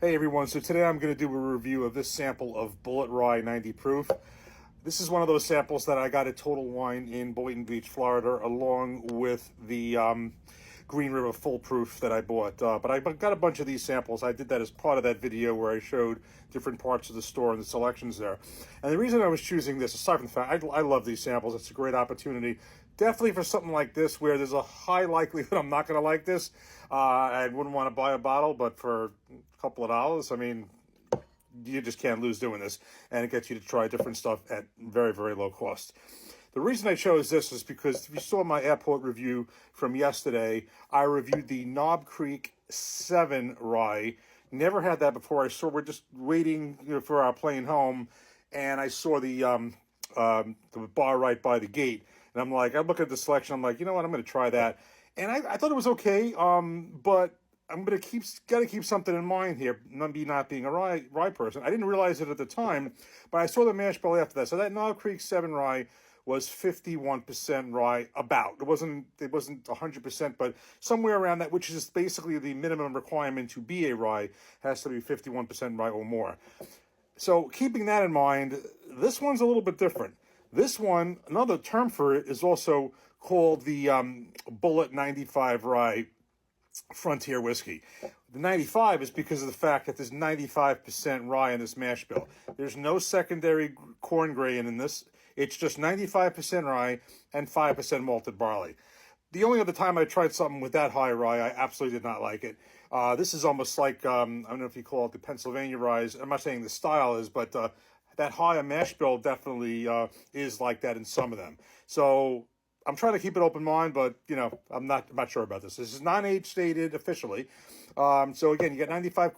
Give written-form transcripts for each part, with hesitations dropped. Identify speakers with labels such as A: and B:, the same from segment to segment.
A: Hey everyone, so today I'm going to do a review of this sample of Bulleit Rye 90 proof. This is one of those samples that I got at Total Wine in Boynton Beach, Florida, along with the Green River Full Proof that I bought. But I got a bunch of these samples. I did that as part of that video where I showed different parts of the store and the selections there. And the reason I was choosing this, aside from the fact I love these samples, it's a great opportunity. Definitely for something like this where there's a high likelihood I'm not going to like this. I wouldn't want to buy a bottle, but for a couple of dollars, I mean, you just can't lose doing this. And it gets you to try different stuff at very, very low cost. The reason I chose this is because if you saw my airport review from yesterday, I reviewed the Knob Creek 7 rye. Never had that before. We're just waiting for our plane home, and I saw the bar right by the gate. And I'm like, I look at the selection, I'm like, you know what, I'm going to try that. And I thought it was okay, but I'm going to gotta keep something in mind here, not being a rye person. I didn't realize it at the time, but I saw the mash bill after that. So that Knob Creek 7 rye was 51% rye, about. It wasn't 100%, but somewhere around that, which is basically the minimum requirement to be a rye, has to be 51% rye or more. So keeping that in mind, this one's a little bit different. This one, another term for it, is also called the Bulleit 95 Rye Frontier Whiskey. The 95 is because of the fact that there's 95% rye in this mash bill. There's no secondary corn grain in this. It's just 95% rye and 5% malted barley. The only other time I tried something with that high rye, I absolutely did not like it. This is almost like, I don't know if you call it the Pennsylvania rye. I'm not saying the style is, but that higher mash bill definitely is like that in some of them. So I'm trying to keep an open mind, but I'm not sure about this. This is non-age stated officially. So again, you get 95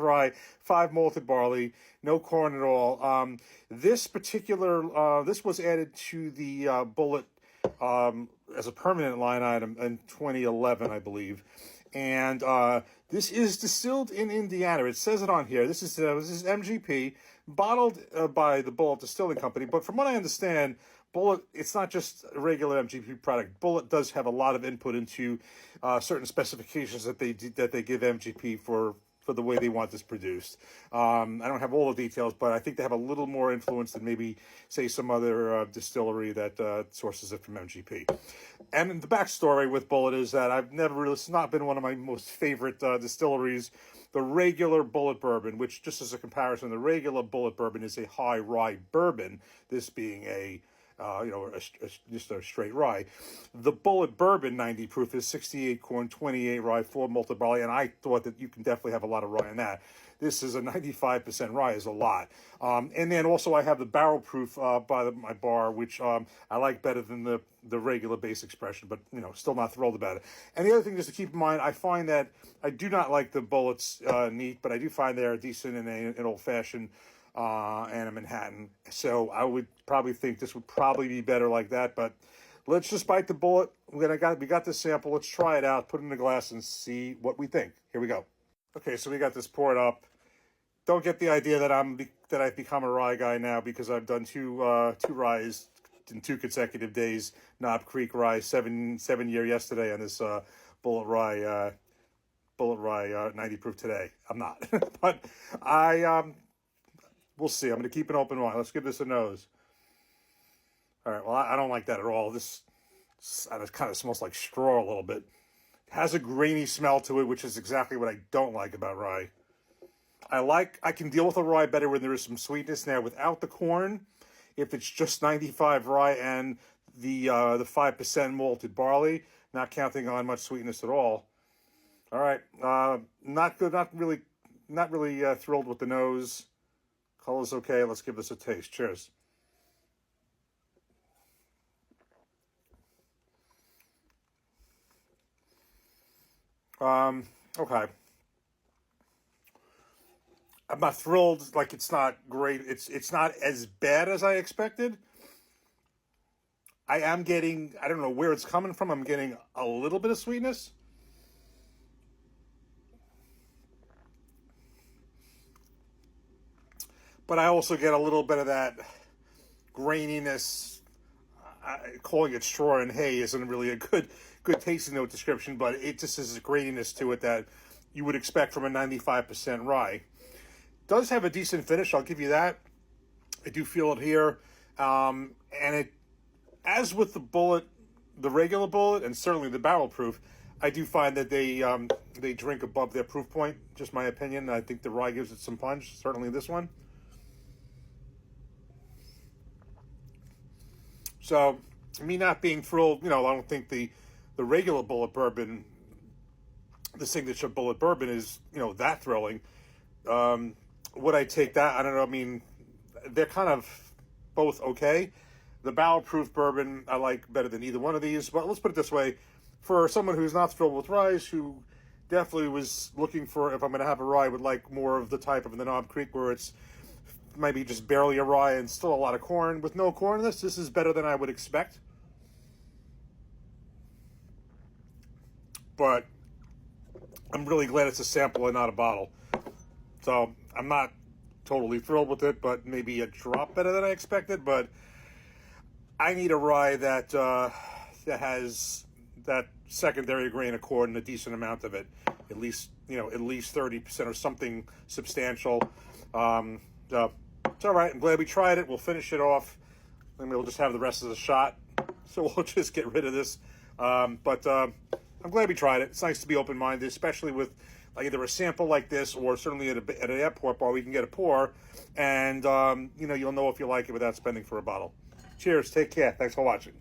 A: rye, 5 malted barley, no corn at all. This was added to the Bulleit as a permanent line item in 2011, I believe. And this is distilled in Indiana. It says it on here. This is MGP, bottled by the Bulleit Distilling Company. But from what I understand, Bulleit, it's not just a regular MGP product. Bulleit does have a lot of input into certain specifications that they give MGP for the way they want this produced. I don't have all the details, but I think they have a little more influence than maybe, say, some other distillery that sources it from MGP. And the backstory with Bulleit is that it's not been one of my most favorite distilleries. The regular Bulleit bourbon, which, just as a comparison, the regular Bulleit bourbon is a high rye bourbon, this being just a straight rye. The Bulleit Bourbon 90 proof is 68 corn, 28 rye, 4 malted barley, and I thought that you can definitely have a lot of rye in that. This is a 95% rye, is a lot. And then also I have the barrel proof by my bar, which I like better than the regular base expression, but still not thrilled about it. And the other thing just to keep in mind, I find that I do not like the Bulleit's neat, but I do find they're decent in an old-fashioned and a Manhattan. So I would probably think this would probably be better like that, but let's just bite the bullet. We got this sample. Let's try it out, put it in a glass, and see what we think. Here we go. Okay, so we got this poured up. Don't get the idea that I've become a rye guy now because I've done two ryes in 2 consecutive days. Knob Creek rye, 7 year yesterday, and this Bulleit rye 90 proof today. I'm not, but we'll see. I'm going to keep an open mind. Let's give this a nose. All right. Well, I don't like that at all. This kind of smells like straw a little bit. It has a grainy smell to it, which is exactly what I don't like about rye. I can deal with a rye better when there is some sweetness now without the corn. If it's just 95 rye and the 5% malted barley, not counting on much sweetness at all. All right. Not good. Not really thrilled with the nose. Color's okay. Let's give this a taste. Cheers. Okay. I'm not thrilled. Like, it's not great. It's not as bad as I expected. I don't know where it's coming from. I'm getting a little bit of sweetness. But I also get a little bit of that graininess. Calling it straw and hay isn't really a good tasting note description, but it just has a graininess to it that you would expect from a 95% rye. Does have a decent finish, I'll give you that. I do feel it here. And it, as with the Bulleit, the regular Bulleit, and certainly the barrel proof, I do find that they drink above their proof point. Just my opinion. I think the rye gives it some punch. Certainly this one. So me not being thrilled, I don't think the regular Bulleit bourbon, the signature Bulleit bourbon, is that thrilling. Would I take that? I don't know. I mean, they're kind of both okay. The barrel proof bourbon I like better than either one of these. But let's put it this way: for someone who's not thrilled with rye, who definitely was looking for, if I'm going to have a rye, would like more of the type of the Knob Creek where it's maybe just barely a rye and still a lot of corn. With no corn in this is better than I would expect. But I'm really glad it's a sample and not a bottle. So I'm not totally thrilled with it, but maybe a drop better than I expected. But I need a rye that has that secondary grain of corn and a decent amount of it, at least 30% or something substantial. It's all right. I'm glad we tried it. We'll finish it off, and we'll just have the rest of the shot. So we'll just get rid of this. But I'm glad we tried it. It's nice to be open-minded, especially with either a sample like this or certainly at an airport bar we can get a pour, and you'll know if you like it without spending for a bottle. Cheers. Take care. Thanks for watching.